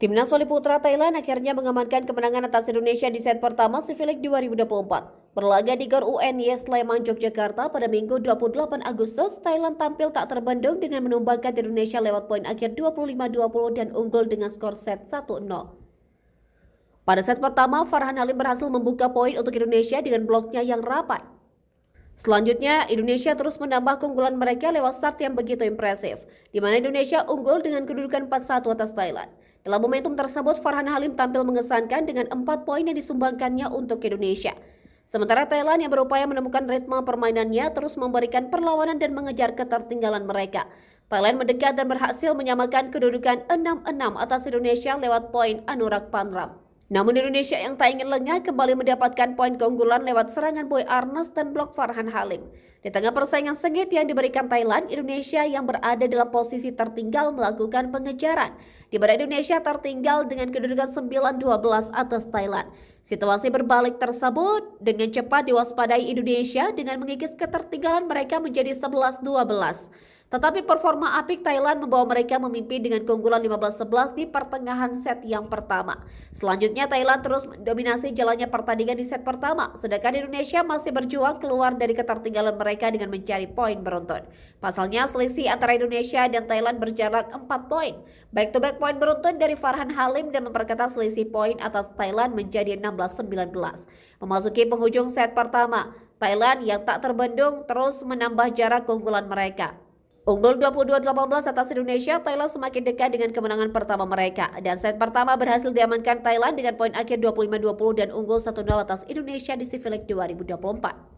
Timnas voli putra Thailand akhirnya mengamankan kemenangan atas Indonesia di set pertama Civic 2024. Berlaga di GOR UNY Sleman, Yogyakarta pada Minggu 28 Agustus, Thailand tampil tak terbendung dengan menumbangkan Indonesia lewat poin akhir 25-20 dan unggul dengan skor set 1-0. Pada set pertama, Farhan Halim berhasil membuka poin untuk Indonesia dengan bloknya yang rapat. Selanjutnya, Indonesia terus menambah keunggulan mereka lewat start yang begitu impresif, di mana Indonesia unggul dengan kedudukan 4-1 atas Thailand. Dalam momentum tersebut, Farhan Halim tampil mengesankan dengan 4 poin yang disumbangkannya untuk Indonesia. Sementara Thailand yang berupaya menemukan ritme permainannya terus memberikan perlawanan dan mengejar ketertinggalan mereka. Thailand mendekat dan berhasil menyamakan kedudukan 6-6 atas Indonesia lewat poin Anurag Panram. Namun Indonesia yang tak ingin lengah kembali mendapatkan poin keunggulan lewat serangan Boy Arnes dan blok Farhan Halim. Di tengah persaingan sengit yang diberikan Thailand, Indonesia yang berada dalam posisi tertinggal melakukan pengejaran, di mana Indonesia tertinggal dengan kedudukan 9-12 atas Thailand. Situasi berbalik tersebut dengan cepat diwaspadai Indonesia dengan mengikis ketertinggalan mereka menjadi 11-12. Tetapi performa apik Thailand membawa mereka memimpin dengan keunggulan 15-11 di pertengahan set yang pertama. Selanjutnya Thailand terus mendominasi jalannya pertandingan di set pertama, sedangkan Indonesia masih berjuang keluar dari ketertinggalan mereka dengan mencari poin beruntun. Pasalnya selisih antara Indonesia dan Thailand berjarak 4 poin. Back-to-back poin beruntun dari Farhan Halim dan memperketat selisih poin atas Thailand menjadi 16-19. Memasuki penghujung set pertama, Thailand yang tak terbendung terus menambah jarak keunggulan mereka. Unggul 22-18 atas Indonesia, Thailand semakin dekat dengan kemenangan pertama mereka. Dan set pertama berhasil diamankan Thailand dengan poin akhir 25-20 dan unggul 1-0 atas Indonesia di Civic 2024.